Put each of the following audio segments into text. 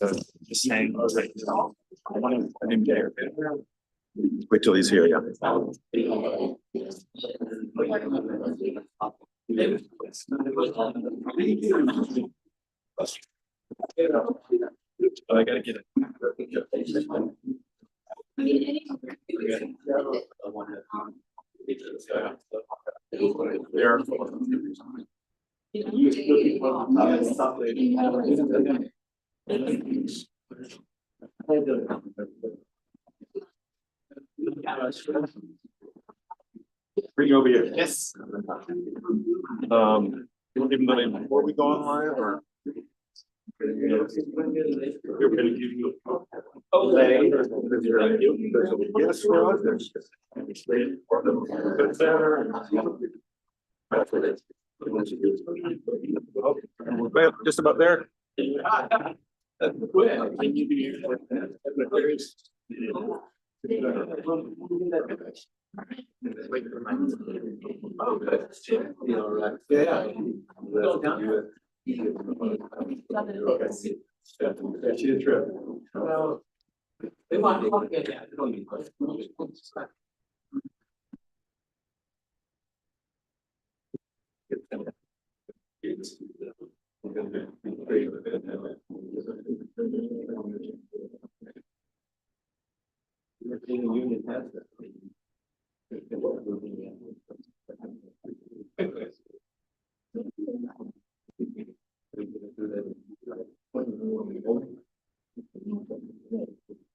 Just saying, I was like, I didn't get here. Wait till he's here, yeah. I gotta get it. Bring you over here. Yes. You want to give them the name before we go on live, or? We're going to give you a yes, for others. We're just about there.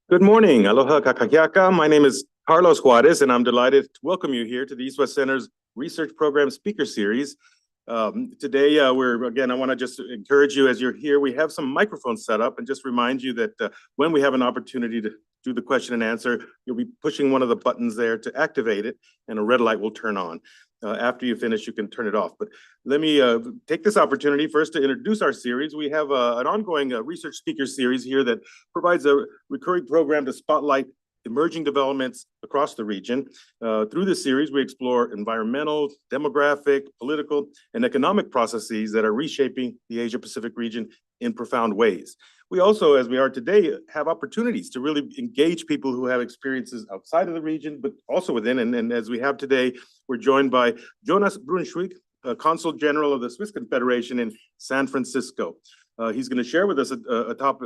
Good morning. Aloha kakahiaka. My name is Carlos Juarez, and I'm delighted to welcome you here to the East West Center's Research Program Speaker Series. Today, I want to just encourage you as you're here, we have some microphones set up, and just remind you that when we have an opportunity to do the question and answer, you'll be pushing one of the buttons there to activate it, and a red light will turn on. After you finish, you can turn it off. But let me take this opportunity first to introduce our series. We have an ongoing research speaker series here that provides a recurring program to spotlight emerging developments across the region. Through this series, we explore environmental, demographic, political, and economic processes that are reshaping the Asia-Pacific region in profound ways. We also, as we are today, have opportunities to really engage people who have experiences outside of the region, but also within. And as we have today, we're joined by Jonas Brunswick, Consul General of the Swiss Confederation in San Francisco. He's going to share with us a talk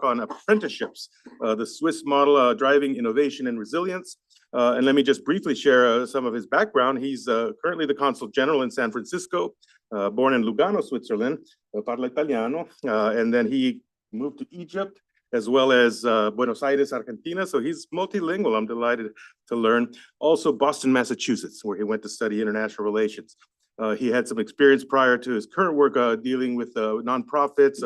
on apprenticeships, the Swiss model driving innovation and resilience. And let me just briefly share some of his background. He's currently the Consul General in San Francisco, born in Lugano, Switzerland, parla italiano, and then he moved to Egypt, as well as Buenos Aires, Argentina. So he's multilingual, I'm delighted to learn. Also Boston, Massachusetts, where he went to study international relations. He had some experience prior to his current work dealing with nonprofits,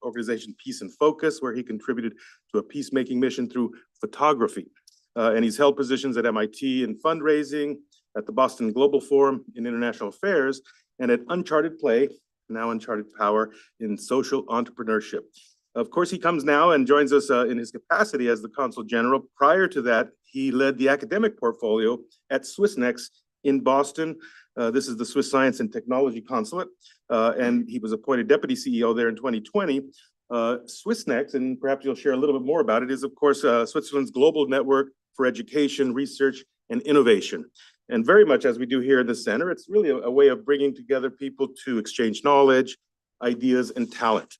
organization Peace and Focus, where he contributed to a peacemaking mission through photography. And he's held positions at MIT in fundraising, at the Boston Global Forum in International Affairs, and at Uncharted Play, now Uncharted Power, in social entrepreneurship. Of course, he comes now and joins us in his capacity as the Consul General. Prior to that, he led the academic portfolio at Swissnex in Boston. This is the Swiss Science and Technology Consulate, and he was appointed Deputy CEO there in 2020. Swissnex, and perhaps you'll share a little bit more about it, is of course Switzerland's global network for education, research, and innovation. And very much as we do here in the center, it's really a way of bringing together people to exchange knowledge, ideas, and talent.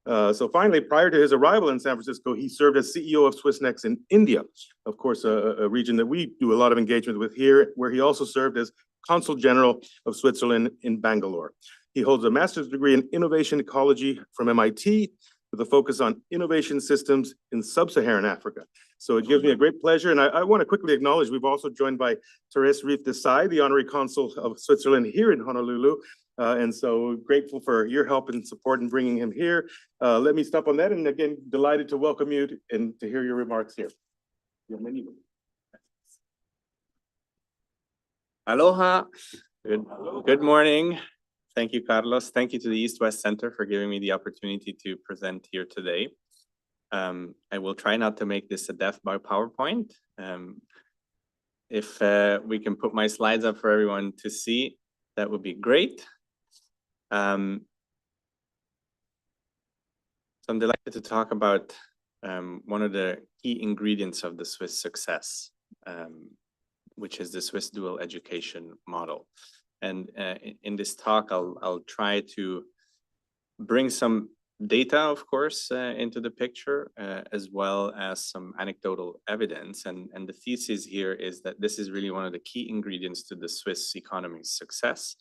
So finally, prior to his arrival in San Francisco, he served as CEO of Swissnex in India, of course, a region that we do a lot of engagement with here, where he also served as Consul General of Switzerland in Bangalore. He holds a master's degree in innovation ecology from MIT with a focus on innovation systems in sub-Saharan Africa. So it gives me a great pleasure. And I want to quickly acknowledge we've also joined by Therese Rief Desai, the Honorary Consul of Switzerland here in Honolulu. And so grateful for your help and support in bringing him here. Let me stop on that. And again, delighted to welcome you and to hear your remarks here. Aloha. Good morning. Thank you, Carlos. Thank you to the East West Center for giving me the opportunity to present here today. I will try not to make this a death by PowerPoint. If we can put my slides up for everyone to see, that would be great. So I'm delighted to talk about one of the key ingredients of the Swiss success, which is the Swiss dual education model. And in this talk, I'll try to bring some data, of course, into the picture, as well as some anecdotal evidence. And the thesis here is that this is really one of the key ingredients to the Swiss economy's success.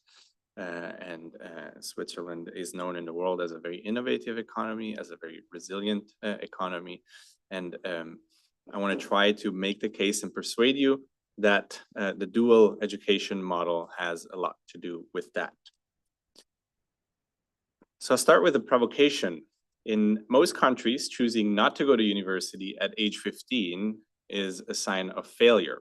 Switzerland is known in the world as a very innovative economy, as a very resilient economy. And I want to try to make the case and persuade you that the dual education model has a lot to do with that. So I'll start with a provocation. In most countries, choosing not to go to university at age 15 is a sign of failure.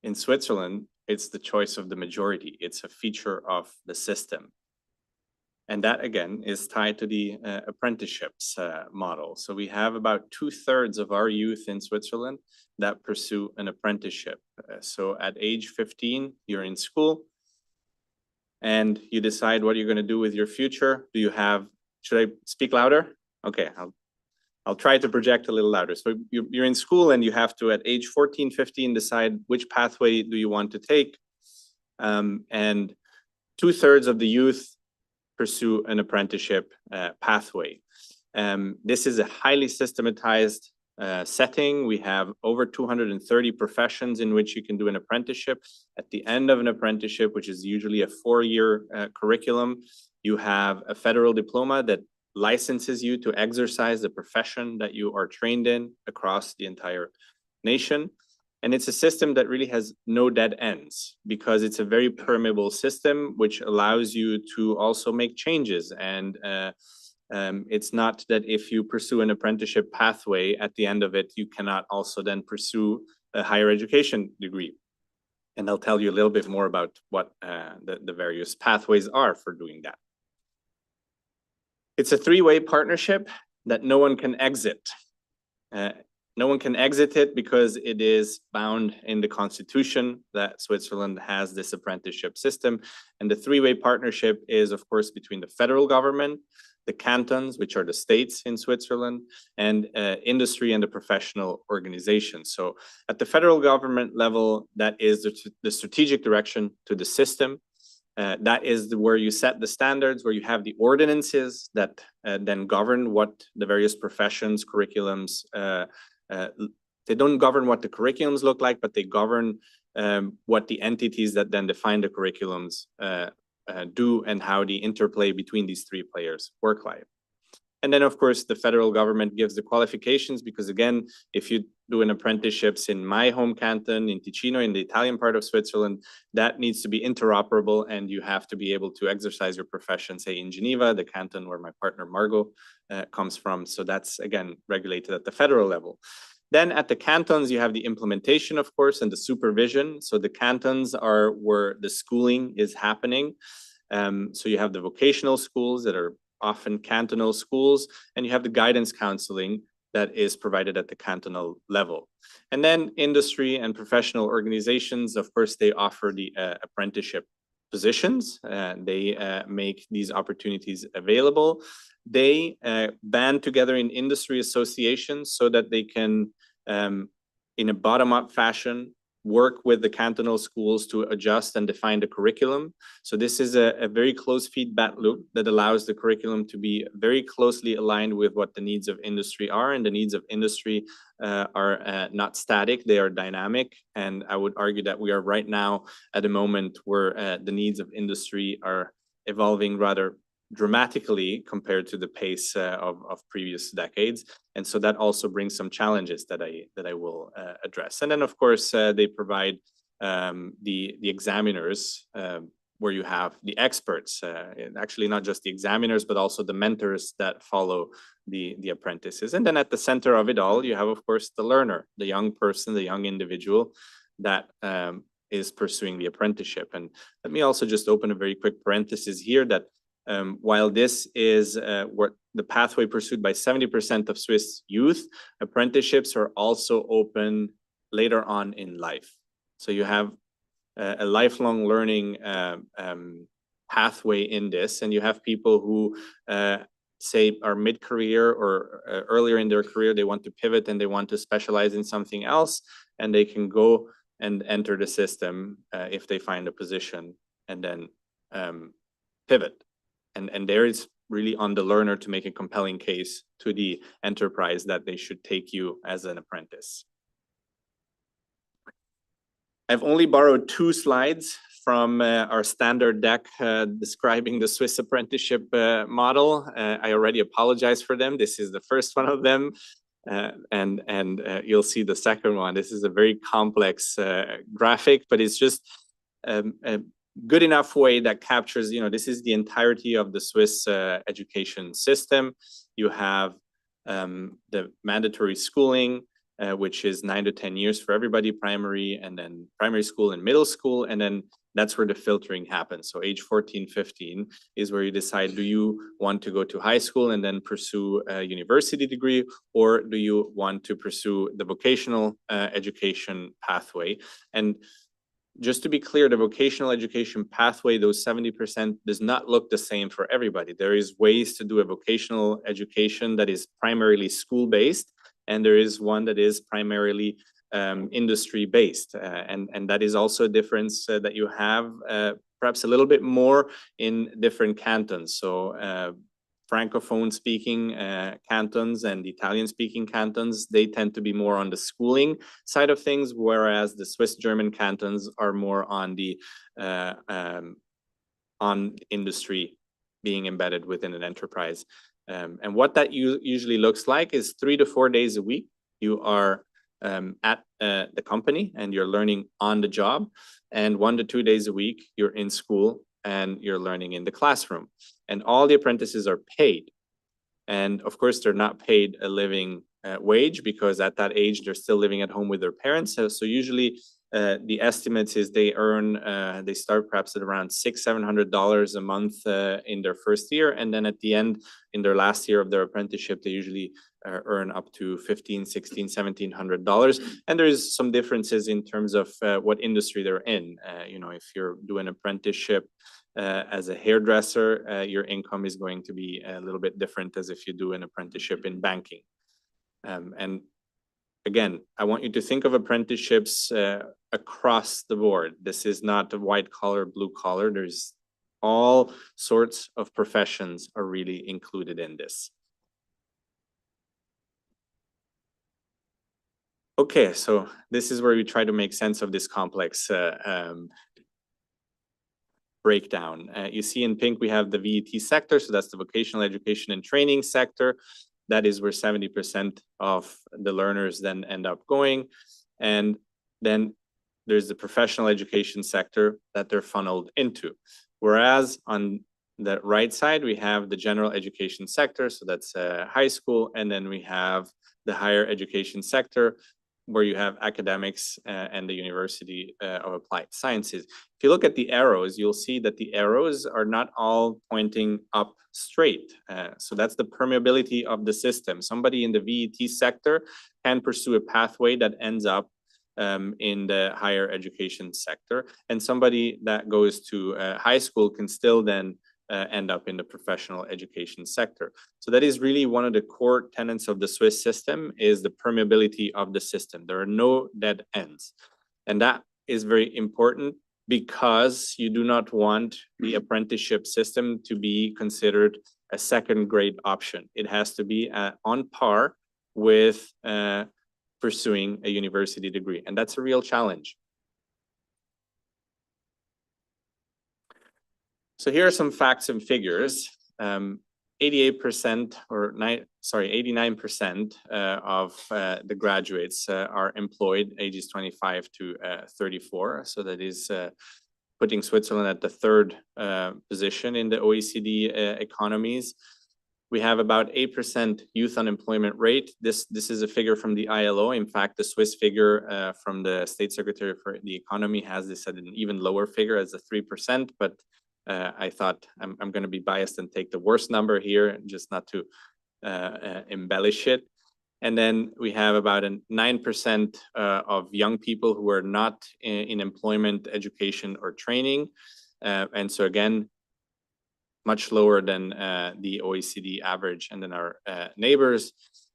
In Switzerland, it's the choice of the majority. It's a feature of the system. And that, again, is tied to the apprenticeships model. So we have about 2/3 of our youth in Switzerland that pursue an apprenticeship. So at age 15, you're in school and you decide what you're going to do with your future. Do you have, should I speak louder? Okay, I'll try to project a little louder. So you're in school and you have to, at age 14, 15, decide which pathway do you want to take. And 2/3 of the youth pursue an apprenticeship pathway. This is a highly systematized setting. We have over 230 professions in which you can do an apprenticeship. At the end of an apprenticeship, which is usually a 4-year curriculum, you have a federal diploma that licenses you to exercise the profession that you are trained in across the entire nation. And it's a system that really has no dead ends because it's a very permeable system, which allows you to also make changes. And it's not that if you pursue an apprenticeship pathway, at the end of it, you cannot also then pursue a higher education degree. And I'll tell you a little bit more about what the various pathways are for doing that. It's a 3-way partnership that no one can exit. No one can exit it because it is bound in the constitution that Switzerland has this apprenticeship system. And the 3-way partnership is, of course, between the federal government, the cantons, which are the states in Switzerland, and industry and the professional organizations. So at the federal government level, that is the strategic direction to the system. That is where you set the standards, where you have the ordinances that then govern what the various professions, curriculums, they don't govern what the curriculums look like, but they govern what the entities that then define the curriculums do and how the interplay between these 3 players work like. And then, of course, the federal government gives the qualifications because, again, if you do an apprenticeships in my home canton, in Ticino, in the Italian part of Switzerland, that needs to be interoperable and you have to be able to exercise your profession, say, in Geneva, the canton where my partner Margot comes from. So that's, again, regulated at the federal level. Then at the cantons, you have the implementation, of course, and the supervision. So the cantons are where the schooling is happening. So you have the vocational schools that are often cantonal schools, and you have the guidance counseling that is provided at the cantonal level. And then industry and professional organizations, of course, they offer the apprenticeship positions. They make these opportunities available. They band together in industry associations so that they can, in a bottom-up fashion, work with the cantonal schools to adjust and define the curriculum. So this is a very close feedback loop that allows the curriculum to be very closely aligned with what the needs of industry are. And the needs of industry are not static, they are dynamic. And I would argue that we are right now at a moment where the needs of industry are evolving rather dramatically compared to the pace of previous decades. And so that also brings some challenges that I will address. And then, of course, they provide the examiners where you have the experts, and actually not just the examiners, but also the mentors that follow the apprentices. And then at the center of it all, you have, of course, the learner, the young person, the young individual that is pursuing the apprenticeship. And let me also just open a very quick parenthesis here that while this is what the pathway pursued by 70% of Swiss youth, apprenticeships are also open later on in life. So you have a lifelong learning pathway in this, and you have people who say are mid-career or earlier in their career, they want to pivot and they want to specialize in something else, and they can go and enter the system if they find a position and then pivot. And there it's really on the learner to make a compelling case to the enterprise that they should take you as an apprentice. I've only borrowed 2 slides from our standard deck describing the Swiss apprenticeship model. I already apologize for them. This is the first one of them. And you'll see the second one. This is a very complex graphic, but it's just a good enough way that captures, this is the entirety of the Swiss education system. You have the mandatory schooling, which is 9 to 10 years for everybody, primary, and then primary school and middle school. And then that's where the filtering happens. So age 14, 15 is where you decide, do you want to go to high school and then pursue a university degree, or do you want to pursue the vocational education pathway? And just to be clear, the vocational education pathway, those 70%, does not look the same for everybody. There is ways to do a vocational education that is primarily school-based, and there is one that is primarily industry-based. And that is also a difference that you have perhaps a little bit more in different cantons. So Francophone-speaking cantons and Italian-speaking cantons, they tend to be more on the schooling side of things, whereas the Swiss-German cantons are more on the on industry being embedded within an enterprise. And what that usually looks like is 3 to 4 days a week. You are at the company and you're learning on the job, and 1 to 2 days a week you're in school and you're learning in the classroom. And all the apprentices are paid. And of course, they're not paid a living wage, because at that age, they're still living at home with their parents. So usually the estimates is they earn, they start perhaps at around $600-700 a month in their first year. And then at the end, in their last year of their apprenticeship, they usually earn up to $1,500-1,700. And there's some differences in terms of what industry they're in. If you're doing an apprenticeship as a hairdresser, your income is going to be a little bit different as if you do an apprenticeship in banking. And again, I want you to think of apprenticeships across the board. This is not a white collar, blue collar. There's all sorts of professions are really included in this. Okay, so this is where we try to make sense of this complex breakdown. You see in pink, we have the VET sector. So that's the vocational education and training sector. That is where 70% of the learners then end up going. And then there's the professional education sector that they're funneled into. Whereas on the right side, we have the general education sector. So that's high school. And then we have the higher education sector, where you have academics and the University of Applied Sciences. If you look at the arrows, you'll see that the arrows are not all pointing up straight. So that's the permeability of the system. Somebody in the VET sector can pursue a pathway that ends up in the higher education sector. And somebody that goes to high school can still then end up in the professional education sector. So that is really one of the core tenets of the Swiss system, is the permeability of the system. There are no dead ends. And that is very important, because you do not want the apprenticeship system to be considered a second-grade option. It has to be on par with pursuing a university degree. And that's a real challenge. So here are some facts and figures. 88% or 89% of the graduates are employed ages 25 to 34. So that is putting Switzerland at the third position in the OECD economies. We have about 8% youth unemployment rate. This is a figure from the ILO. In fact, the Swiss figure from the State Secretary for the Economy has this at an even lower figure as a 3%, but I thought I'm going to be biased and take the worst number here, just not to embellish it. And then we have about 9% of young people who are not in employment, education, or training. And so again, much lower than the OECD average and then our neighbors.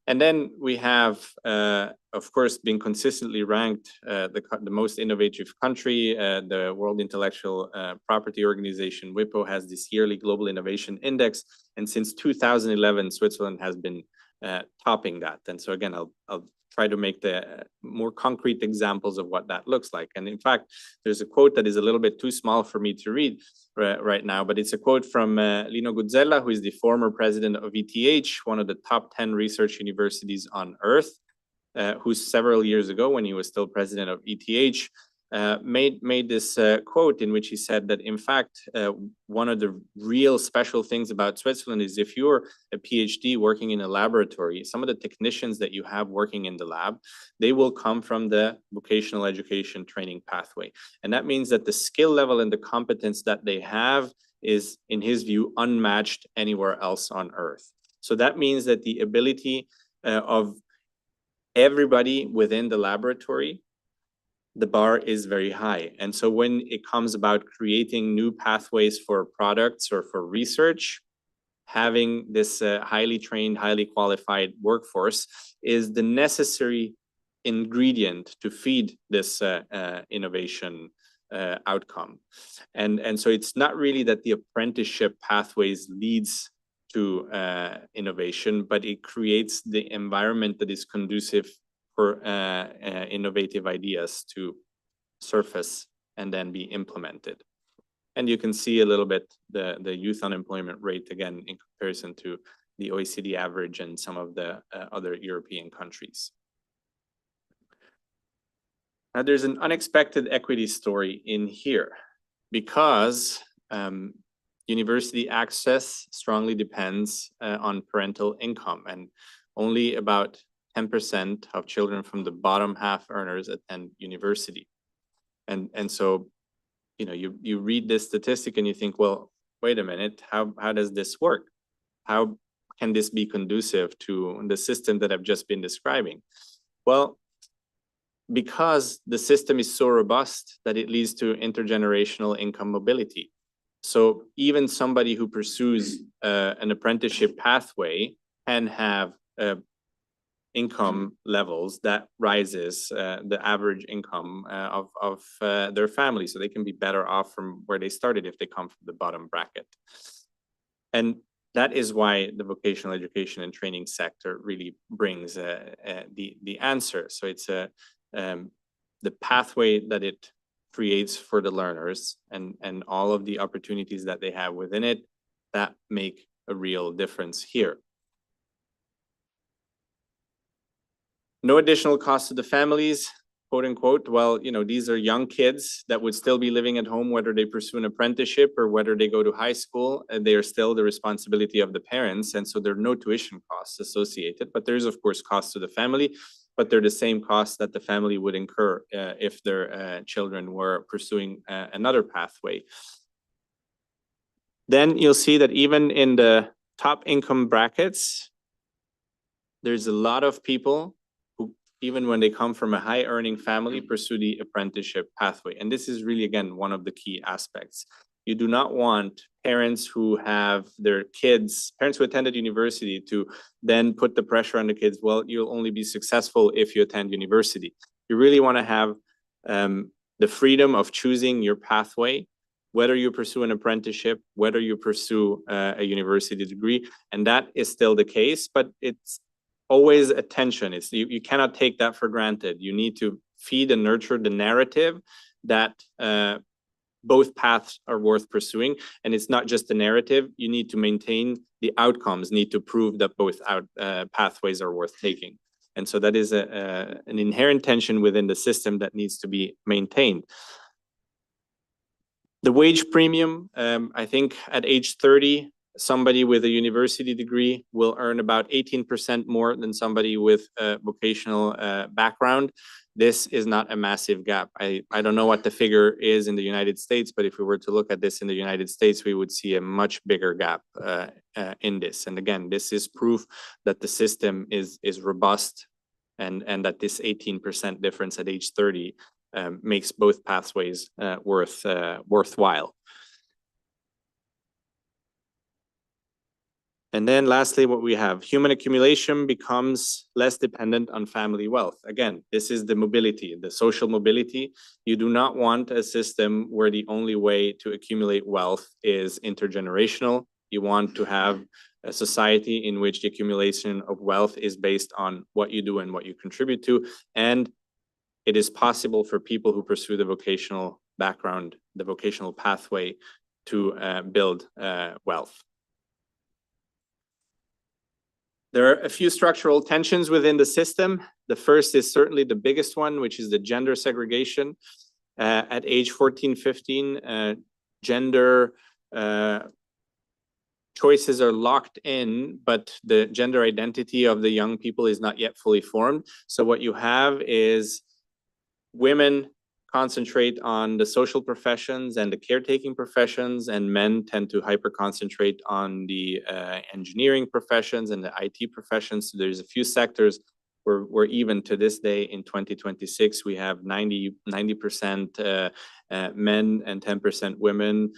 And then we have, of course, been consistently ranked the most innovative country. The World Intellectual Property Organization, WIPO, has this yearly Global Innovation Index. And since 2011, Switzerland has been topping that. And so again, I'll try to make the more concrete examples of what that looks like. And in fact, there's a quote that is a little bit too small for me to read right now, but it's a quote from Lino Guzzella, who is the former president of ETH, one of the top 10 research universities on earth, who several years ago, when he was still president of ETH, made this quote in which he said that, in fact, one of the real special things about Switzerland is if you're a PhD working in a laboratory, some of the technicians that you have working in the lab, they will come from the vocational education training pathway. And that means that the skill level and the competence that they have is, in his view, unmatched anywhere else on earth. So that means that the ability of everybody within the laboratory, the bar is very high. And so when it comes about creating new pathways for products or for research, having this highly trained, highly qualified workforce is the necessary ingredient to feed this innovation outcome. And so it's not really that the apprenticeship pathways leads to innovation, but it creates the environment that is conducive for innovative ideas to surface and then be implemented. And you can see a little bit the youth unemployment rate, again, in comparison to the OECD average and some of the other European countries. Now, there's an unexpected equity story in here because university access strongly depends on parental income, and only about 10% of children from the bottom half earners attend university. And so, you know, you read this statistic and you think, well, wait a minute, how does this work? How can this be conducive to the system that I've just been describing? Well, because the system is so robust that it leads to intergenerational income mobility. So even somebody who pursues an apprenticeship pathway can have income levels that rises the average income of their family, so they can be better off from where they started if they come from the bottom bracket. And that is why the vocational education and training sector really brings the answer. So it's the pathway that it creates for the learners and all of the opportunities that they have within it that make a real difference here. No additional cost to the families, quote unquote. Well, you know, these are young kids that would still be living at home, whether they pursue an apprenticeship or whether they go to high school, and they are still the responsibility of the parents. And so there are no tuition costs associated, but there's of course costs to the family, but they're the same costs that the family would incur if their children were pursuing another pathway. Then you'll see that even in the top income brackets, there's a lot of people who, even when they come from a high earning family, pursue the apprenticeship pathway. And this is really, again, one of the key aspects. You do not want parents who have their kids, parents who attended university, to then put the pressure on the kids, well, you'll only be successful if you attend university. You really want to have the freedom of choosing your pathway, whether you pursue an apprenticeship, whether you pursue a university degree. And that is still the case, but it's always a tension. It's, you cannot take that for granted. You need to feed and nurture the narrative that both paths are worth pursuing. And it's not just the narrative. You need to maintain the outcomes, need to prove that both pathways are worth taking. And so that is an inherent tension within the system that needs to be maintained. The wage premium, I think at age 30, somebody with a university degree will earn about 18% more than somebody with a vocational background. This is not a massive gap. I don't know what the figure is in the United States, but if we were to look at this in the United States, we would see a much bigger gap in this. And again, this is proof that the system is robust and that this 18% difference at age 30 makes both pathways worthwhile. And then lastly, what we have, human accumulation becomes less dependent on family wealth. Again, this is the mobility, the social mobility. You do not want a system where the only way to accumulate wealth is intergenerational. You want to have a society in which the accumulation of wealth is based on what you do and what you contribute to. And it is possible for people who pursue the vocational background, the vocational pathway, to build wealth. There are a few structural tensions within the system. The first is certainly the biggest one, which is the gender segregation. At age 14, 15, gender choices are locked in, but the gender identity of the young people is not yet fully formed. So what you have is women concentrate on the social professions and the caretaking professions, and men tend to hyper concentrate on the engineering professions and the IT professions. So there's a few sectors where even to this day in 2026, we have 90% men and 10% women,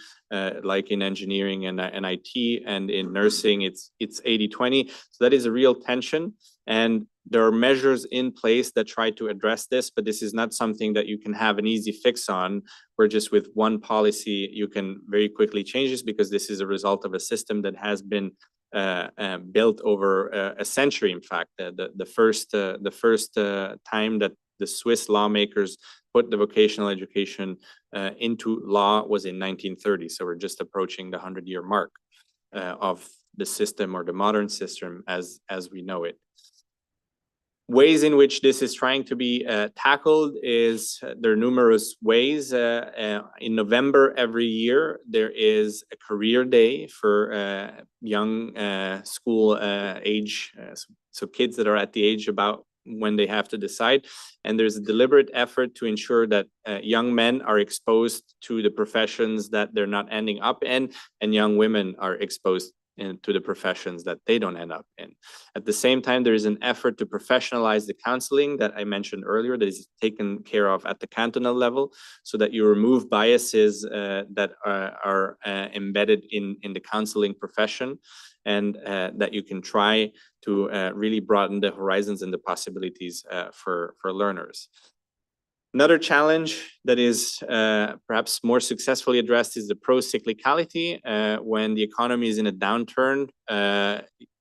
like in engineering and IT, and in nursing, it's 80-20. So that is a real tension. And there are measures in place that try to address this, but this is not something that you can have an easy fix on, where just with one policy, you can very quickly change this, because this is a result of a system that has been built over a century. In fact, the first time that the Swiss lawmakers put the vocational education into law was in 1930. So we're just approaching the 100-year mark of the system, or the modern system as we know it. Ways in which this is trying to be tackled is, there are numerous ways. In November every year, there is a career day for young school age, so kids that are at the age about when they have to decide. And there's a deliberate effort to ensure that young men are exposed to the professions that they're not ending up in, and young women are exposed to the professions that they don't end up in. At the same time, there is an effort to professionalize the counseling that I mentioned earlier, that is taken care of at the cantonal level, so that you remove biases that are embedded in the counseling profession, and that you can try to really broaden the horizons and the possibilities for learners. Another challenge that is perhaps more successfully addressed is the pro-cyclicality. When the economy is in a downturn,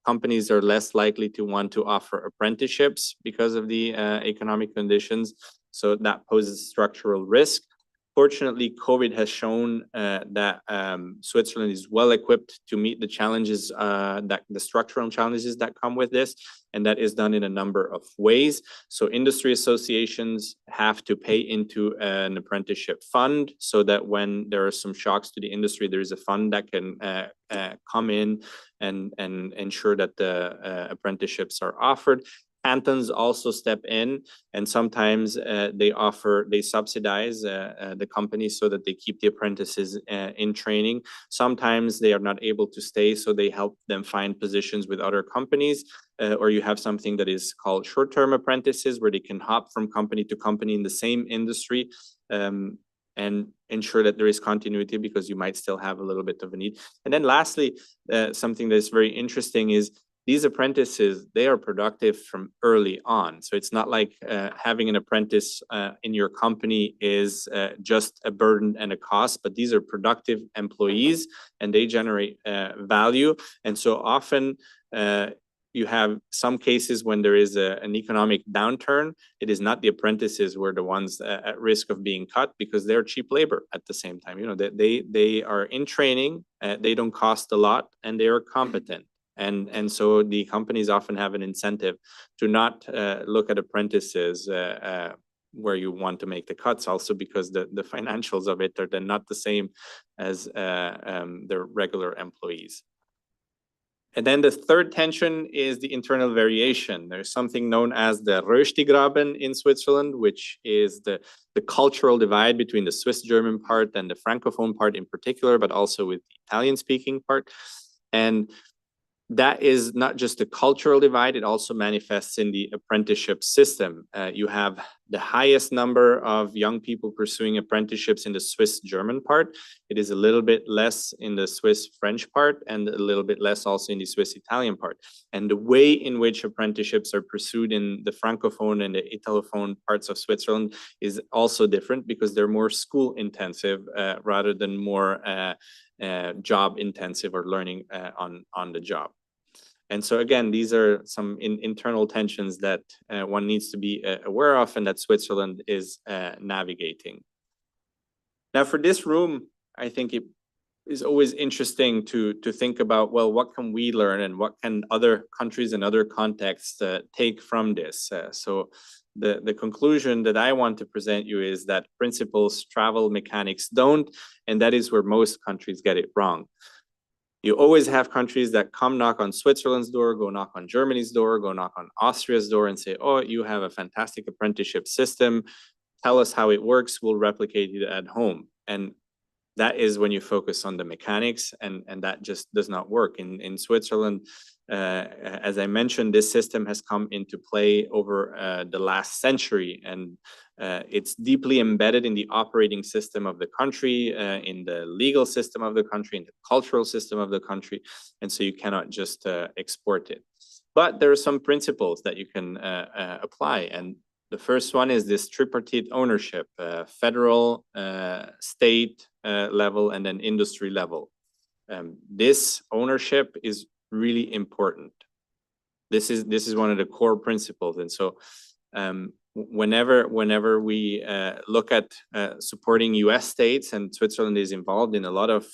companies are less likely to want to offer apprenticeships because of the economic conditions. So that poses structural risk. Fortunately, COVID has shown that Switzerland is well equipped to meet the challenges, the structural challenges that come with this, and that is done in a number of ways. So industry associations have to pay into an apprenticeship fund, so that when there are some shocks to the industry, there is a fund that can come in and ensure that the apprenticeships are offered. Cantons also step in, and sometimes they subsidize the companies so that they keep the apprentices in training. Sometimes they are not able to stay, so they help them find positions with other companies, or you have something that is called short-term apprentices, where they can hop from company to company in the same industry, and ensure that there is continuity, because you might still have a little bit of a need. And then lastly, something that's very interesting is, these apprentices, they are productive from early on. So it's not like having an apprentice in your company is just a burden and a cost, but these are productive employees, and they generate value. And so often you have some cases when there is an economic downturn, it is not the apprentices who are the ones at risk of being cut, because they're cheap labor at the same time. You know, they are in training, they don't cost a lot, and they are competent. And so the companies often have an incentive to not look at apprentices where you want to make the cuts, also because the financials of it are then not the same as their regular employees. And then the third tension is the internal variation. There's something known as the Röstigraben in Switzerland, which is the cultural divide between the Swiss-German part and the Francophone part in particular, but also with the Italian-speaking part. And that is not just a cultural divide, it also manifests in the apprenticeship system. You have the highest number of young people pursuing apprenticeships in the Swiss-German part. It is a little bit less in the Swiss-French part and a little bit less also in the Swiss-Italian part. And the way in which apprenticeships are pursued in the Francophone and the Italophone parts of Switzerland is also different because they're more school intensive rather than more job intensive or learning on the job. And so again, these are some internal tensions that one needs to be aware of and that Switzerland is navigating. Now for this room, I think it is always interesting to think about, well, what can we learn and what can other countries and other contexts take from this? So the conclusion that I want to present you is that principles travel, mechanics don't, and that is where most countries get it wrong. You always have countries that come knock on Switzerland's door, go knock on Germany's door, go knock on Austria's door and say, oh, you have a fantastic apprenticeship system. Tell us how it works. We'll replicate it at home. And that is when you focus on the mechanics, and that just does not work. In Switzerland, as I mentioned, this system has come into play over the last century, and it's deeply embedded in the operating system of the country, in the legal system of the country, in the cultural system of the country, and so you cannot just export it. But there are some principles that you can apply, and the first one is this tripartite ownership, federal, state level, and then industry level. This ownership is really important. This is one of the core principles. And so whenever we look at supporting US states, and Switzerland is involved in a lot of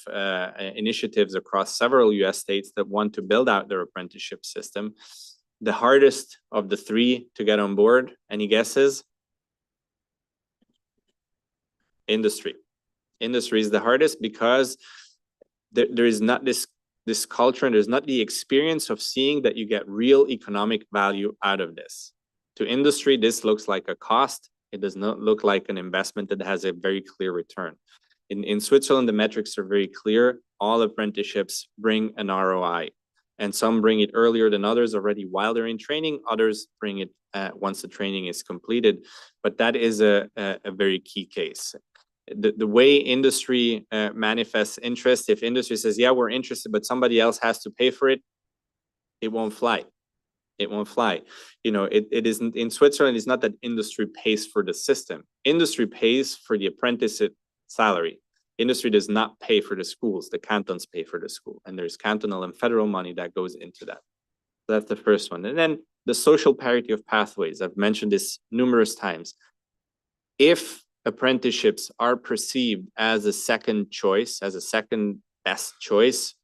initiatives across several US states that want to build out their apprenticeship system, the hardest of the three to get on board, any guesses? Industry. Industry is the hardest because there is not this culture, and there's not the experience of seeing that you get real economic value out of this. To industry, this looks like a cost. It does not look like an investment that has a very clear return. In Switzerland, the metrics are very clear. All apprenticeships bring an ROI. And some bring it earlier than others already while they're in training. Others bring it once the training is completed. But that is a very key case. The way industry manifests interest, if industry says, yeah, we're interested, but somebody else has to pay for it, it won't fly. It won't fly. You know, it isn't in Switzerland. It's not that industry pays for the system. Industry pays for the apprentice salary. Industry does not pay for the schools. The cantons pay for the school, and there's cantonal and federal money that goes into that. So that's the first one. And then the social parity of pathways. I've mentioned this numerous times. If apprenticeships are perceived as a second choice, as a second best choice,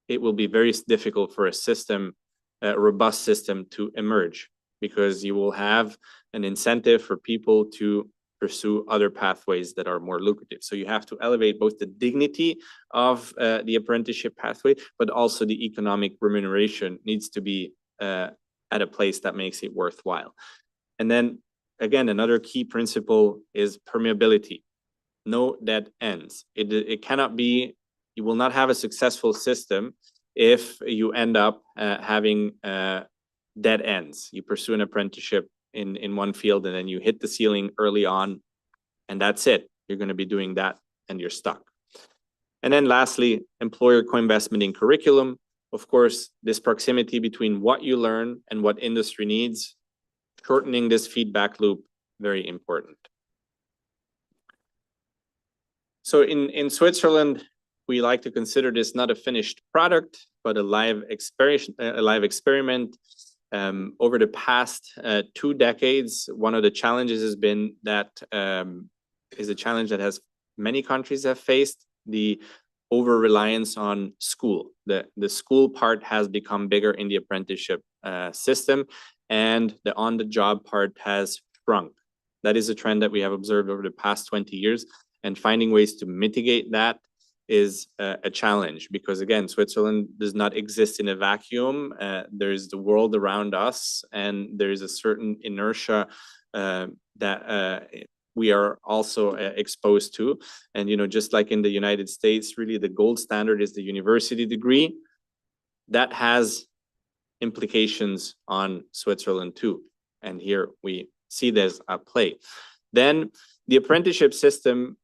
it will be very difficult for a system, a robust system, to emerge, because you will have an incentive for people to pursue other pathways that are more lucrative. So you have to elevate both the dignity of the apprenticeship pathway, but also the economic remuneration needs to be at a place that makes it worthwhile. And then again, another key principle is permeability. No dead ends. It cannot be, you will not have a successful system if you end up having dead ends. You pursue an apprenticeship in one field and then you hit the ceiling early on, and that's it. You're going to be doing that and you're stuck. And then lastly, employer co-investment in curriculum. Of course, this proximity between what you learn and what industry needs, shortening this feedback loop, very important. So in Switzerland, we like to consider this not a finished product, but a live experiment. Over the past 2 decades, one of the challenges has been that is a challenge that has many countries have faced, the over-reliance on school. The school part has become bigger in the apprenticeship system, and the on-the-job part has shrunk. That is a trend that we have observed over the past 20 years, and finding ways to mitigate that is a challenge, because again, Switzerland does not exist in a vacuum. There's the world around us, and there's a certain inertia that we are also exposed to. And, you know, just like in the United States, really the gold standard is the university degree. that has implications on Switzerland too. And here we see this at play. Then the apprenticeship system,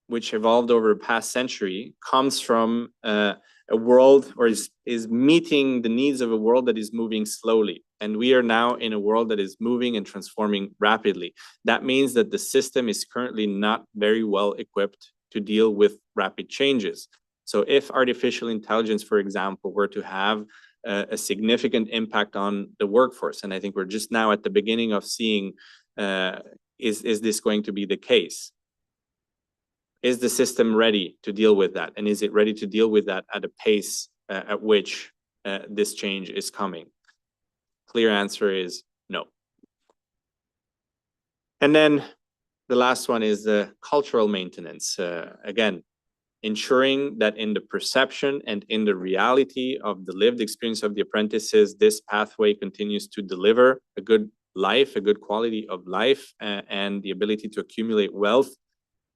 which evolved over the past century, comes from a world, or is meeting the needs of a world that is moving slowly. And we are now in a world that is moving and transforming rapidly. That means that the system is currently not very well equipped to deal with rapid changes. So if artificial intelligence, for example, were to have a significant impact on the workforce, and I think we're just now at the beginning of seeing, is this going to be the case? Is the system ready to deal with that? And is it ready to deal with that at a pace at which this change is coming? Clear answer is no. And then the last one is the cultural maintenance. Again, ensuring that in the perception and in the reality of the lived experience of the apprentices, this pathway continues to deliver a good life, a good quality of life, and the ability to accumulate wealth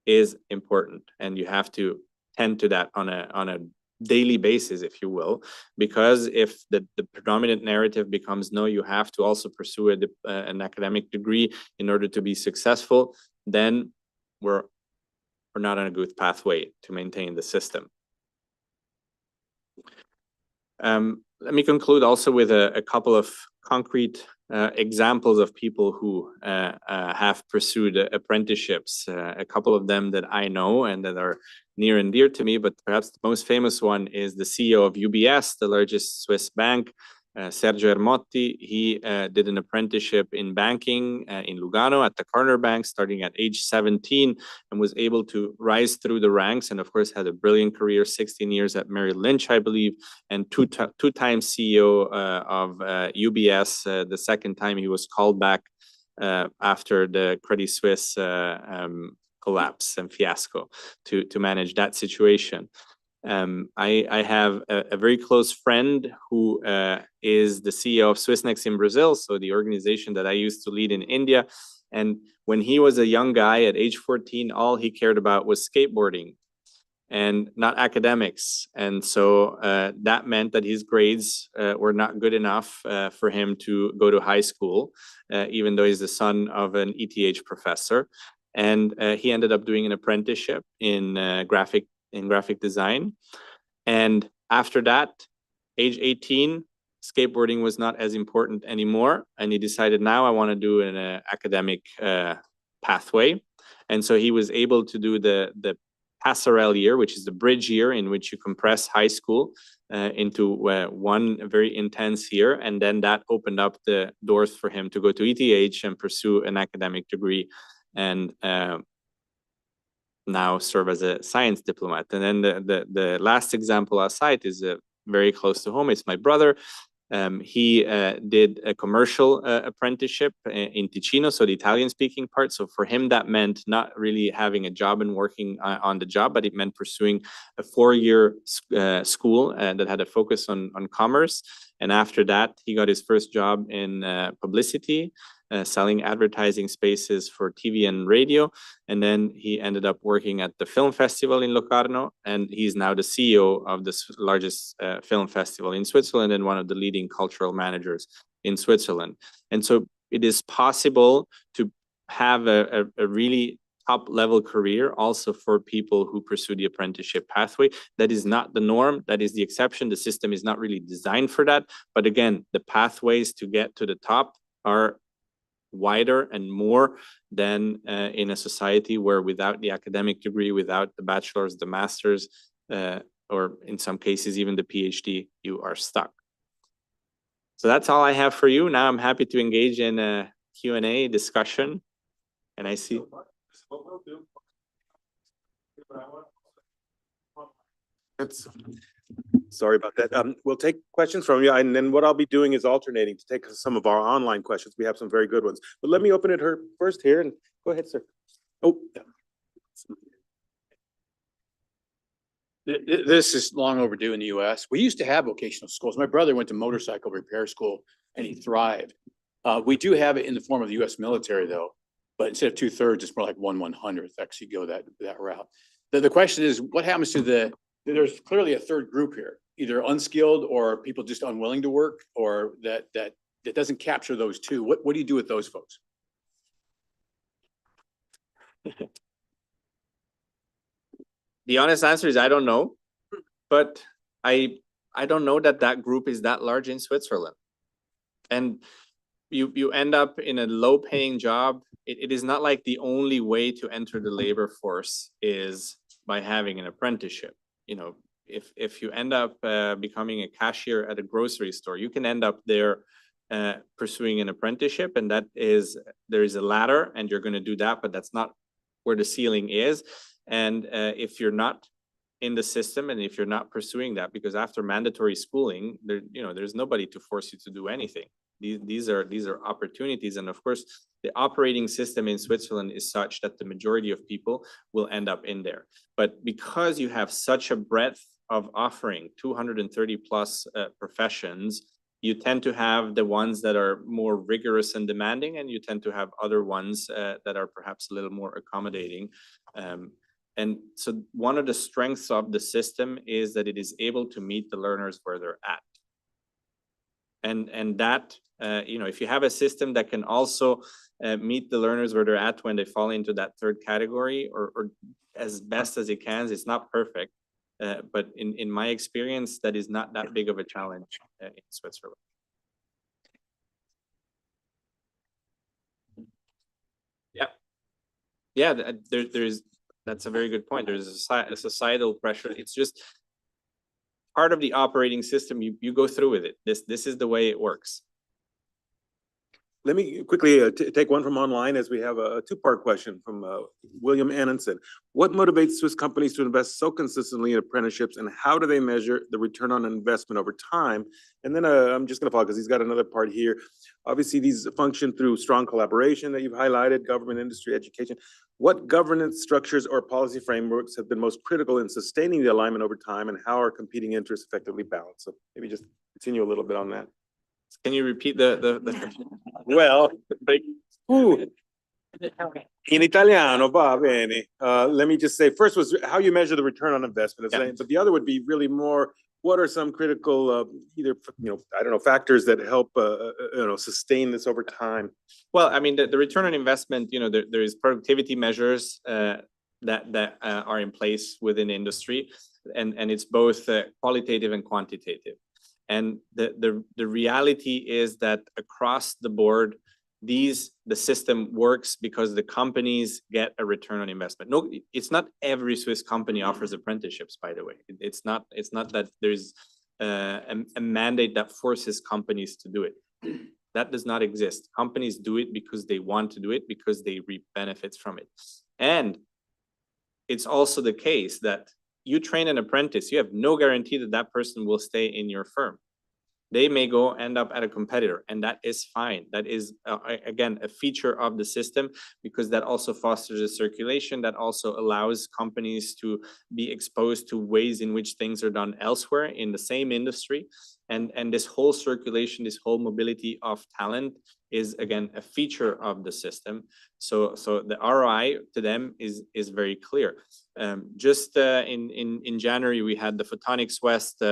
is important. And you have to tend to that on a daily basis, if you will, because if the predominant narrative becomes no, you have to also pursue an academic degree in order to be successful, then we're not on a good pathway to maintain the system. Let me conclude also with a couple of concrete examples of people who have pursued apprenticeships, a couple of them that I know and that are near and dear to me, but perhaps the most famous one is the CEO of UBS, the largest Swiss bank, Sergio Ermotti. He did an apprenticeship in banking in Lugano at the Corner Bank, starting at age 17, and was able to rise through the ranks, and of course had a brilliant career, 16 years at Merrill Lynch, I believe, and two-time CEO of UBS. The second time he was called back after the Credit Suisse collapse and fiasco to manage that situation. I have a very close friend who is the CEO of Swissnex in Brazil, so the organization that I used to lead in India. And when he was a young guy at age 14, all he cared about was skateboarding and not academics. And so that meant that his grades were not good enough for him to go to high school, even though he's the son of an ETH professor. And he ended up doing an apprenticeship in graphic design. And after that, age 18, skateboarding was not as important anymore. And he decided, now I want to do an academic pathway. And so he was able to do the passerelle year, which is the bridge year in which you compress high school into one very intense year. And then that opened up the doors for him to go to ETH and pursue an academic degree and now serve as a science diplomat. And then the last example I'll cite is very close to home. It's my brother. He did a commercial apprenticeship in Ticino, so the Italian-speaking part. So for him, that meant not really having a job and working on the job, but it meant pursuing a 4-year school that had a focus on commerce. And after that, he got his first job in publicity, selling advertising spaces for TV and radio. And then he ended up working at the film festival in Locarno, and he's now the CEO of the largest film festival in Switzerland and one of the leading cultural managers in Switzerland. And so it is possible to have a really top-level career also for people who pursue the apprenticeship pathway. That is not the norm. That is the exception. The system is not really designed for that. But again, the pathways to get to the top are wider and more than in a society where without the academic degree, without the bachelor's, the master's, or in some cases even the PhD, you are stuck. So that's all I have for you. Now I'm happy to engage in a Q&A discussion. And I see. Sorry about that. We'll take questions from you, and then what I'll be doing is alternating to take some of our online questions. We have some very good ones. But let me open it first here, and go ahead, sir. Oh, yeah. This is long overdue in the US. We used to have vocational schools. My brother went to motorcycle repair school and he thrived. We do have it in the form of the US military though, but instead of 2/3, it's more like 1/100th actually go that route. The question is, what happens to there's clearly a third group here. either unskilled or people just unwilling to work, or that doesn't capture those two? What do you do with those folks? The honest answer is I don't know, but I don't know that that group is that large in Switzerland. And you end up in a low paying job. It is not like the only way to enter the labor force is by having an apprenticeship. You know, if you end up becoming a cashier at a grocery store, you can end up there pursuing an apprenticeship, and there is a ladder, and you're going to do that, but that's not where the ceiling is. And if you're not in the system, and if you're not pursuing that, because after mandatory schooling, there's nobody to force you to do anything. These are opportunities, and of course, the operating system in Switzerland is such that the majority of people will end up in there. But because you have such a breadth of offering, 230 plus professions, you tend to have the ones that are more rigorous and demanding, and you tend to have other ones that are perhaps a little more accommodating. And so one of the strengths of the system is that it is able to meet the learners where they're at. And that, if you have a system that can also meet the learners where they're at when they fall into that third category, or as best as it can, it's not perfect. But in my experience, that is not that big of a challenge in Switzerland. Yeah, that's a very good point. There's a societal pressure. It's just part of the operating system. You go through with it. This is the way it works. Let me quickly take one from online, as we have a two-part question from William Annenson. What motivates Swiss companies to invest so consistently in apprenticeships, and how do they measure the return on investment over time? And then I'm just going to follow, because he's got another part here. Obviously, these function through strong collaboration that you've highlighted, government, industry, education. What governance structures or policy frameworks have been most critical in sustaining the alignment over time, and how are competing interests effectively balanced? So maybe just continue a little bit on that. Can you repeat the Well, in Italiano, va bene. Let me just say, first was how you measure the return on investment, but the other would be really more, what are some critical, factors that help, sustain this over time? Well, I mean, the return on investment, there is productivity measures that are in place within industry, and it's both qualitative and quantitative. And the reality is that across the board, the system works because the companies get a return on investment. No, it's not every Swiss company offers apprenticeships, by the way. It's not that there's a mandate that forces companies to do it. That does not exist. Companies do it because they want to do it, because they reap benefits from it. And it's also the case that you train an apprentice, you have no guarantee that that person will stay in your firm. They may go end up at a competitor, and that is fine. That is, again, a feature of the system, because that also fosters a circulation, that also allows companies to be exposed to ways in which things are done elsewhere in the same industry. And this whole circulation, this whole mobility of talent is, again, a feature of the system. So the ROI to them is very clear. Just in January, we had the Photonics West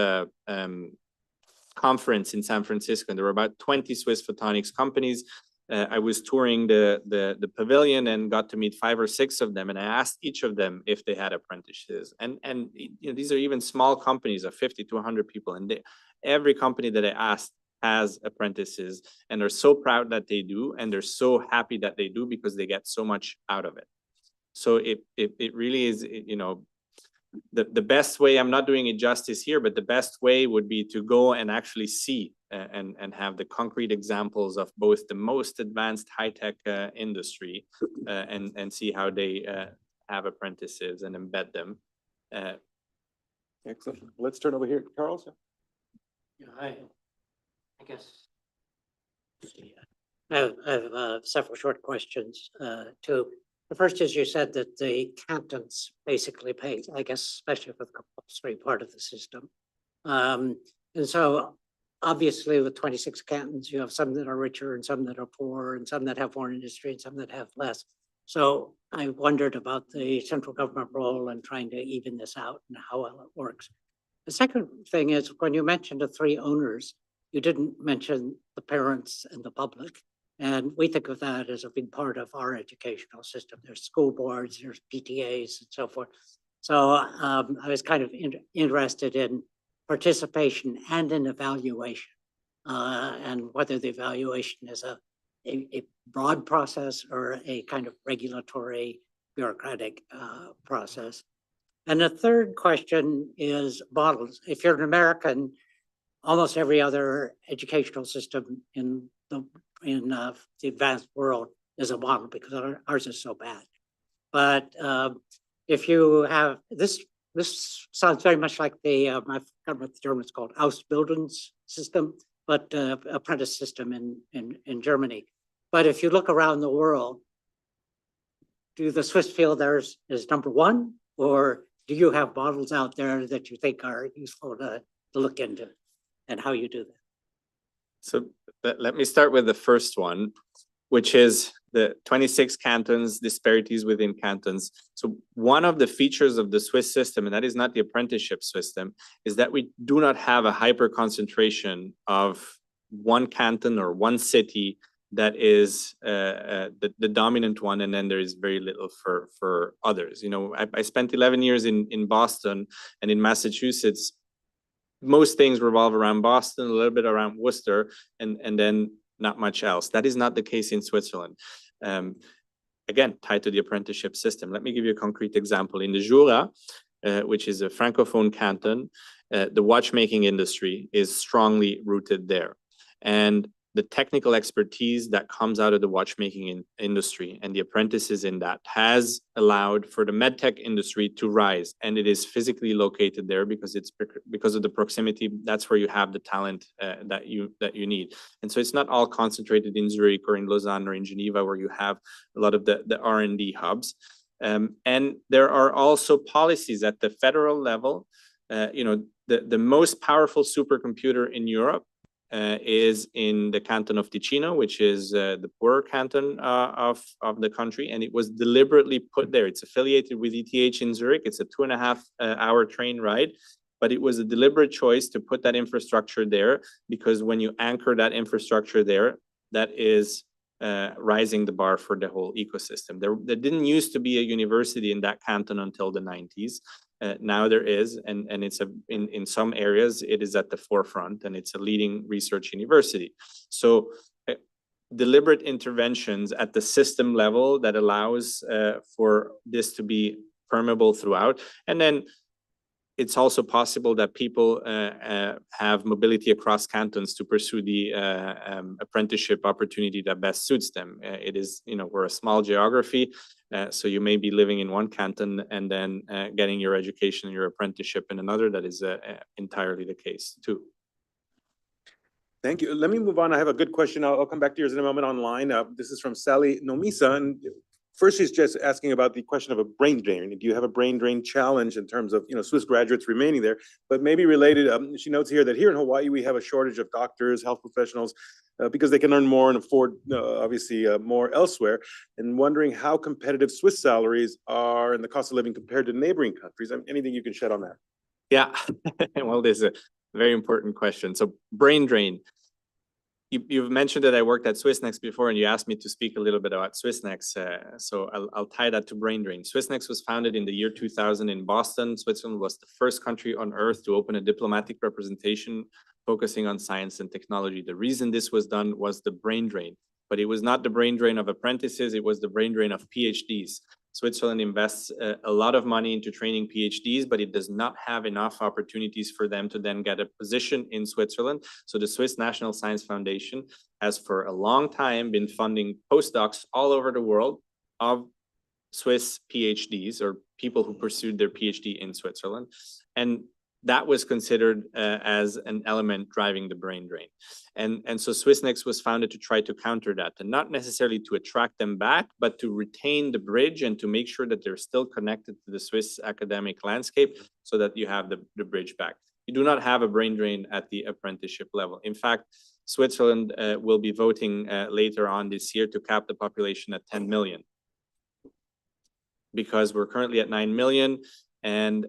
conference in San Francisco, and there were about 20 Swiss photonics companies. I was touring the pavilion and got to meet 5 or 6 of them, and I asked each of them if they had apprentices. And these are even small companies of 50 to 100 people, and every company that I asked has apprentices, and they're so proud that they do, and they're so happy that they do, because they get so much out of it. So it really is, the best way, I'm not doing it justice here, but the best way would be to go and actually see and have the concrete examples of both the most advanced high-tech industry and see how they have apprentices and embed them. Excellent. Let's turn over here to Charles. Yeah, I guess I have several short questions too. The first is, you said that the cantons basically pay, I guess, especially for the compulsory part of the system. And so obviously with 26 cantons, you have some that are richer and some that are poorer, and some that have more industry and some that have less. So I wondered about the central government role and trying to even this out and how well it works. The second thing is when you mentioned the three owners, you didn't mention the parents and the public. And we think of that as a big part of our educational system. There's school boards, there's PTAs and so forth. So I was kind of interested in participation and in evaluation, and whether the evaluation is a broad process or a kind of regulatory bureaucratic process. And the third question is models. If you're an American, almost every other educational system in the advanced world is a model because ours is so bad. But if you have this sounds very much like the I forgot what the German is called, Ausbildungs system, but apprentice system in Germany. But if you look around the world, do the Swiss feel theirs is number one, or do you have models out there that you think are useful to look into, and how you do that? So let me start with the first one, which is the 26 cantons, disparities within cantons. So one of the features of the Swiss system, and that is not the apprenticeship system, is that we do not have a hyper concentration of one canton or one city that is the dominant one, and then there is very little for others. You know, I spent 11 years in Boston and in Massachusetts. Most things revolve around Boston, a little bit around Worcester, and then not much else. That is not the case in Switzerland. Again, tied to the apprenticeship system. Let me give you a concrete example. In the Jura, which is a francophone canton, the watchmaking industry is strongly rooted there. And the technical expertise that comes out of the watchmaking industry and the apprentices in that has allowed for the medtech industry to rise, and it is physically located there because of the proximity. That's where you have the talent that you need. And so it's not all concentrated in Zurich or in Lausanne or in Geneva, where you have a lot of the R&D hubs. And there are also policies at the federal level. The most powerful supercomputer in Europe is in the canton of Ticino, which is the poorer canton of the country, and it was deliberately put there. It's affiliated with ETH in Zurich. It's a 2.5-hour train ride, but it was a deliberate choice to put that infrastructure there, because when you anchor that infrastructure there, that is rising the bar for the whole ecosystem. There didn't used to be a university in that canton until the 90s. Now there is, and it's in some areas it is at the forefront, and it's a leading research university. So deliberate interventions at the system level that allows for this to be permeable throughout. And then it's also possible that people have mobility across cantons to pursue the apprenticeship opportunity that best suits them. It is, we're a small geography, so you may be living in one canton and then getting your education and your apprenticeship in another. That is entirely the case too. Thank you. Let me move on. I have a good question. I'll come back to yours in a moment online. This is from Sally Nomisa. And first, she's just asking about the question of a brain drain. Do you have a brain drain challenge in terms of, Swiss graduates remaining there? But maybe related, she notes here that here in Hawaii, we have a shortage of doctors, health professionals, because they can earn more and afford, obviously, more elsewhere. And wondering how competitive Swiss salaries are and the cost of living compared to neighboring countries. Anything you can shed on that? Yeah, well, this is a very important question. So brain drain. You've mentioned that I worked at Swissnex before, and you asked me to speak a little bit about Swissnex. So I'll tie that to brain drain. Swissnex was founded in the year 2000 in Boston. Switzerland was the first country on earth to open a diplomatic representation focusing on science and technology. The reason this was done was the brain drain, but it was not the brain drain of apprentices. It was the brain drain of PhDs. Switzerland invests a lot of money into training PhDs, but it does not have enough opportunities for them to then get a position in Switzerland. So the Swiss National Science Foundation has for a long time been funding postdocs all over the world of Swiss PhDs, or people who pursued their PhD in Switzerland. And that was considered as an element driving the brain drain. And so Swissnex was founded to try to counter that, and not necessarily to attract them back, but to retain the bridge and to make sure that they're still connected to the Swiss academic landscape, so that you have the bridge back. You do not have a brain drain at the apprenticeship level. In fact, Switzerland will be voting later on this year to cap the population at 10 million. Because we're currently at 9 million, And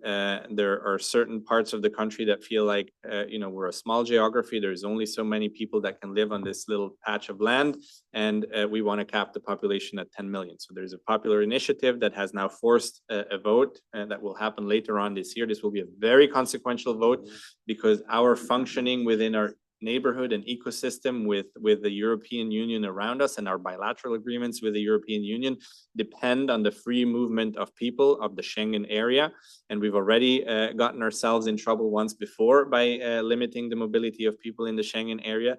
there are certain parts of the country that feel like, we're a small geography. There's only so many people that can live on this little patch of land. And we want to cap the population at 10 million. So there's a popular initiative that has now forced a vote that will happen later on this year. This will be a very consequential vote because our functioning within our neighborhood and ecosystem with the European Union around us and our bilateral agreements with the European Union depend on the free movement of people of the Schengen area. And we've already gotten ourselves in trouble once before by limiting the mobility of people in the Schengen area.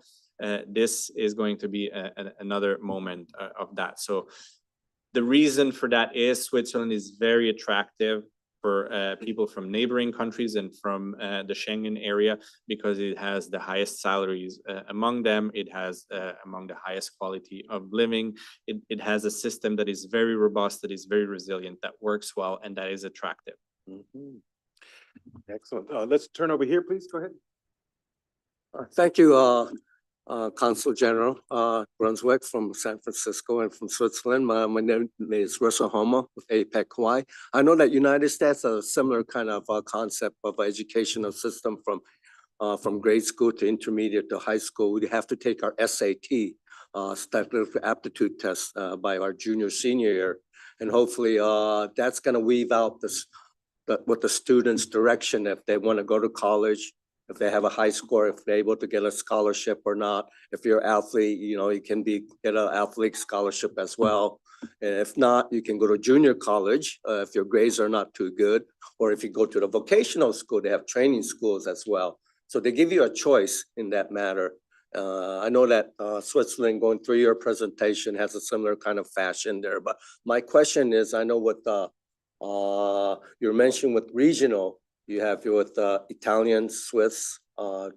This is going to be another moment of that. So the reason for that is Switzerland is very attractive for people from neighboring countries and from the Schengen area because it has the highest salaries among them. It has among the highest quality of living. It has a system that is very robust, that is very resilient, that works well, and that is attractive. Mhm. Excellent. Let's turn over here, please. Go ahead. Thank you, Consul General Brunswick from San Francisco and from Switzerland. My name is Russell Homer with APEC Hawaii. I know that United States has a similar kind of concept of educational system from grade school to intermediate to high school. We have to take our SAT, statistical aptitude test, by our junior, senior year. And hopefully that's going to weave out what the students' direction, if they want to go to college, if they have a high score, if they're able to get a scholarship or not. If you're an athlete, you can get an athlete scholarship as well. And if not, you can go to junior college if your grades are not too good. Or if you go to the vocational school, they have training schools as well. So they give you a choice in that matter. I know that Switzerland going through your presentation has a similar kind of fashion there. But my question is, I know what you mentioned with regional, you have with Italian Swiss,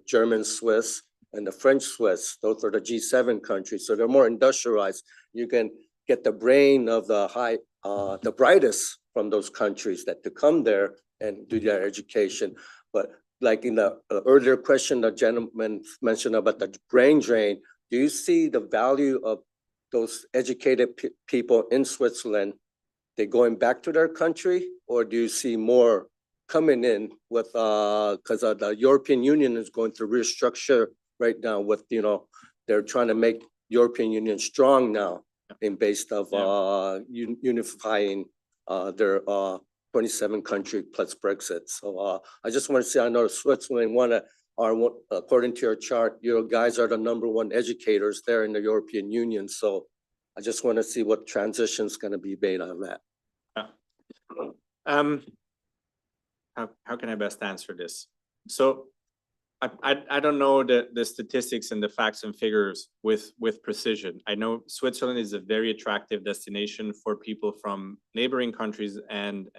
German Swiss, and the French Swiss. Those are the G7 countries. So they're more industrialized. You can get the brain of the brightest from those countries to come there and do their education. But like in the earlier question, the gentleman mentioned about the brain drain. Do you see the value of those educated people in Switzerland? They going back to their country, or do you see more coming in with because the European Union is going through restructure right now with they're trying to make European Union strong now in based of unifying their 27 country plus Brexit. So I just want to say, I know Switzerland according to your chart, you guys are the #1 educators there in the European Union. So I just want to see what transition is going to be made on that. How can I best answer this? So I don't know the statistics and the facts and figures with precision. I know Switzerland is a very attractive destination for people from neighboring countries and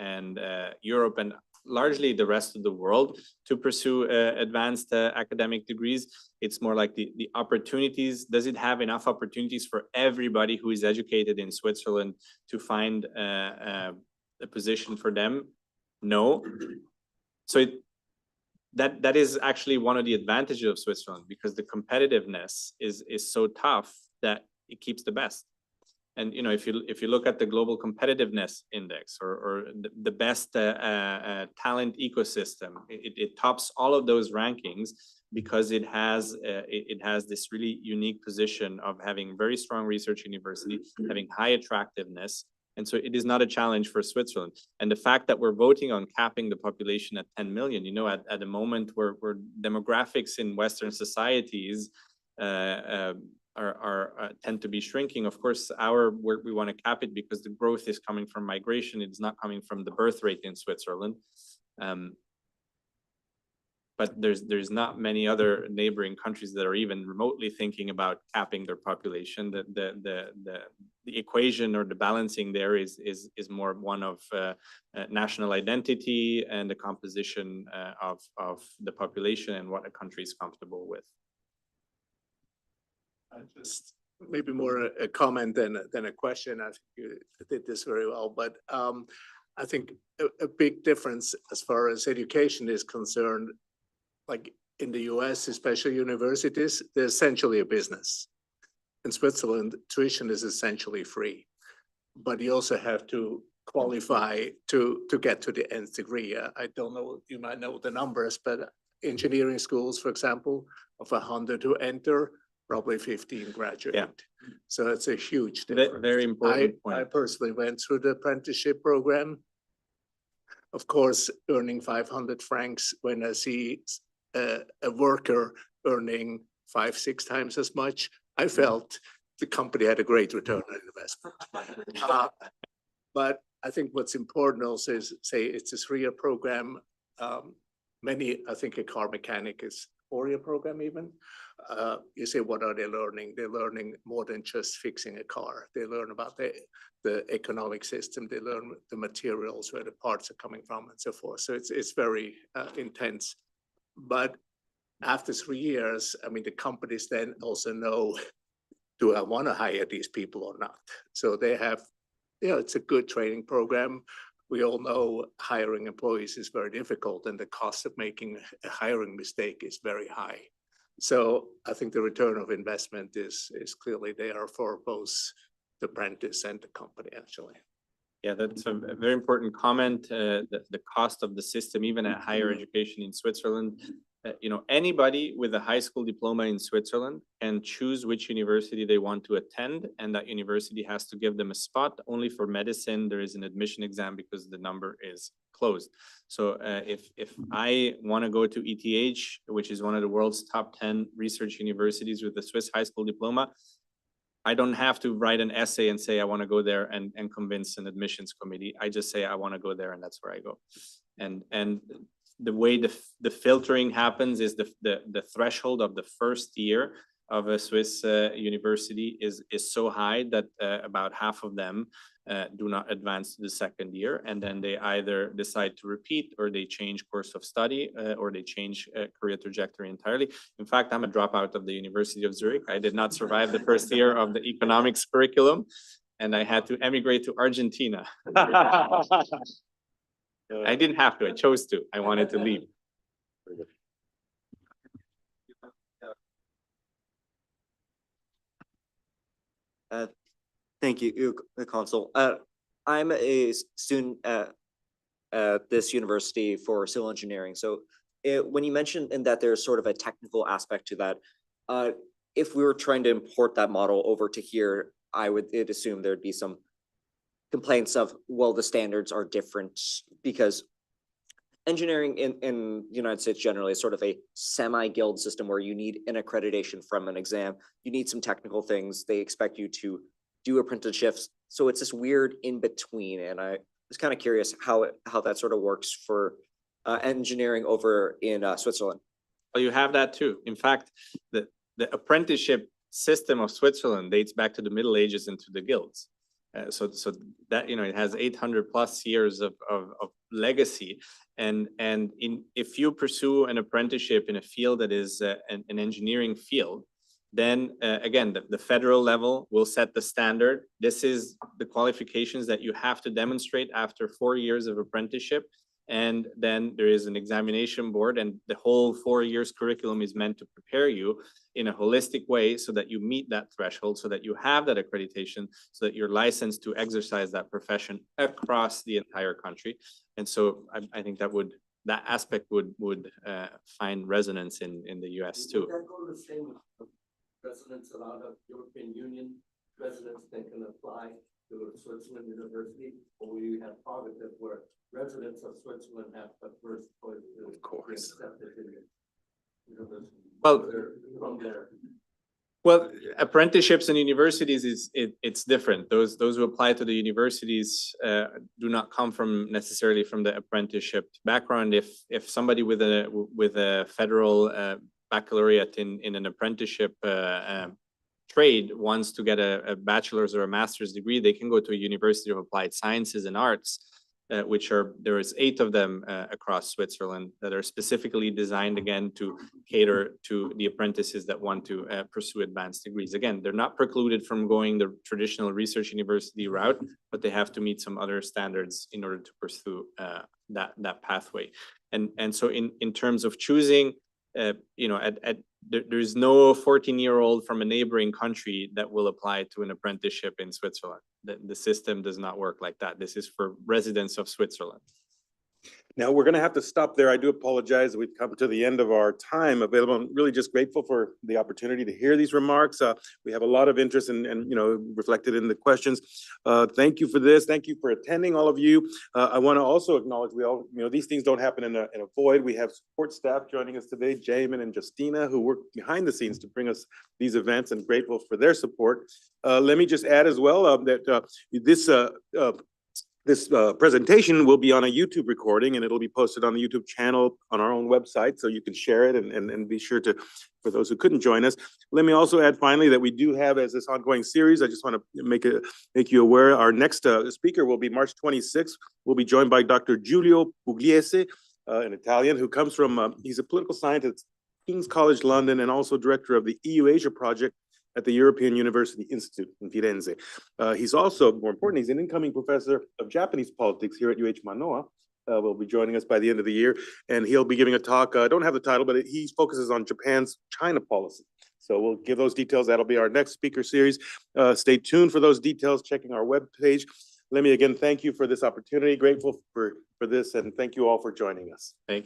Europe and largely the rest of the world to pursue advanced academic degrees. It's more like the opportunities. Does it have enough opportunities for everybody who is educated in Switzerland to find a position for them? No. So that is actually one of the advantages of Switzerland, because the competitiveness is so tough that it keeps the best. And if you look at the global competitiveness index or the best talent ecosystem, it tops all of those rankings because it has this really unique position of having very strong research university, having high attractiveness. And so it is not a challenge for Switzerland. And the fact that we're voting on capping the population at 10 million, at the moment where demographics in Western societies tend to be shrinking. Of course, we want to cap it because the growth is coming from migration. It's not coming from the birth rate in Switzerland. But there's not many other neighboring countries that are even remotely thinking about capping their population. The equation or the balancing there is more one of national identity and the composition of the population and what a country is comfortable with. Just maybe more a comment than a question. I think you did this very well, but I think a big difference as far as education is concerned, like in the US, especially universities, they're essentially a business. In Switzerland, tuition is essentially free, but you also have to qualify to get to the nth degree. I don't know, you might know the numbers, but engineering schools, for example, of 100 who enter, probably 15 graduate. Yeah. So it's a huge difference. Very important point. I personally went through the apprenticeship program. Of course, earning 500 francs when I see a worker earning 5-6 times as much, I felt the company had a great return on investment. But I think what's important also is, say, it's a 3-year program. I think a car mechanic is 4-year program even. You say, what are they learning? They're learning more than just fixing a car. They learn about the economic system. They learn the materials, where the parts are coming from, and so forth. So it's very intense. But after 3 years, I mean, the companies then also know, do I want to hire these people or not? So they have, it's a good training program. We all know hiring employees is very difficult, and the cost of making a hiring mistake is very high. So I think the return of investment is clearly there for both the apprentice and the company, actually. Yeah, that's a very important comment. The cost of the system, even at higher education in Switzerland, anybody with a high school diploma in Switzerland can choose which university they want to attend, and that university has to give them a spot. Only for medicine, there is an admission exam because the number is closed. So if I want to go to ETH, which is one of the world's top 10 research universities with a Swiss high school diploma, I don't have to write an essay and say I want to go there and convince an admissions committee. I just say I want to go there, and that's where I go. And the way the filtering happens is the threshold of the first year of a Swiss university is so high that about half of them do not advance to the second year, and then they either decide to repeat, or they change course of study, or they change career trajectory entirely. In fact, I'm a dropout of the University of Zurich. I did not survive the first year of the economics curriculum, and I had to emigrate to Argentina. I didn't have to, I chose to. I wanted to leave. Thank you, Consul. I'm a student at this university for civil engineering. So when you mentioned that there's sort of a technical aspect to that, if we were trying to import that model over to here, I would assume there'd be some complaints of, well, the standards are different, because engineering in the United States generally is sort of a semi-guild system where you need an accreditation from an exam. You need some technical things. They expect you to do apprenticeships. So it's this weird in between. And I was kind of curious how that sort of works for engineering over in Switzerland. Well, you have that too. In fact, the apprenticeship system of Switzerland dates back to the Middle Ages and to the guilds. So that, it has 800 plus years of legacy. And if you pursue an apprenticeship in a field that is an engineering field, then again, the federal level will set the standard. This is the qualifications that you have to demonstrate after 4 years of apprenticeship. And then there is an examination board, and the whole 4 years curriculum is meant to prepare you in a holistic way so that you meet that threshold, so that you have that accreditation, so that you're licensed to exercise that profession across the entire country. And so I think that aspect would find resonance in the US too. Residents of the European Union, residents that can apply to Switzerland University, or we have provinces where residents of Switzerland have the first choice to be accepted in the university. Well, from there. Well, apprenticeships and universities it's different. Those who apply to the universities do not come necessarily from the apprenticeship background. If somebody with a federal baccalaureate in an apprenticeship trade wants to get a bachelor's or a master's degree, they can go to a University of Applied Sciences and Arts, there is 8 of them across Switzerland that are specifically designed, again, to cater to the apprentices that want to pursue advanced degrees. Again, they're not precluded from going the traditional research university route, but they have to meet some other standards in order to pursue that pathway. And so in terms of choosing, there's no 14-year-old from a neighboring country that will apply to an apprenticeship in Switzerland. the system does not work like that. This is for residents of Switzerland. Now, we're going to have to stop there. I do apologize. We've come to the end of our time available. I'm really just grateful for the opportunity to hear these remarks. We have a lot of interest and, reflected in the questions. Thank you for this. Thank you for attending, all of you. I want to also acknowledge we all, these things don't happen in a void. We have support staff joining us today, Jamin and Justina, who work behind the scenes to bring us these events, and grateful for their support. Let me just add as well that this presentation will be on a YouTube recording, and it'll be posted on the YouTube channel on our own website, so you can share it and be sure to, for those who couldn't join us. Let me also add finally that we do have, as this ongoing series, I just want to make you aware, our next speaker will be March 26th. We'll be joined by Dr. Giulio Pugliese, an Italian who comes from, he's a political scientist at King's College London and also director of the EU Asia project at the European University Institute in Firenze. He's also, more important, he's an incoming professor of Japanese politics here at UH Manoa. Will be joining us by the end of the year, and he'll be giving a talk. I don't have the title, but he focuses on Japan's China policy. So we'll give those details. That'll be our next speaker series. Stay tuned for those details, checking our webpage. Let me again thank you for this opportunity. Grateful for this, and thank you all for joining us. Thank you.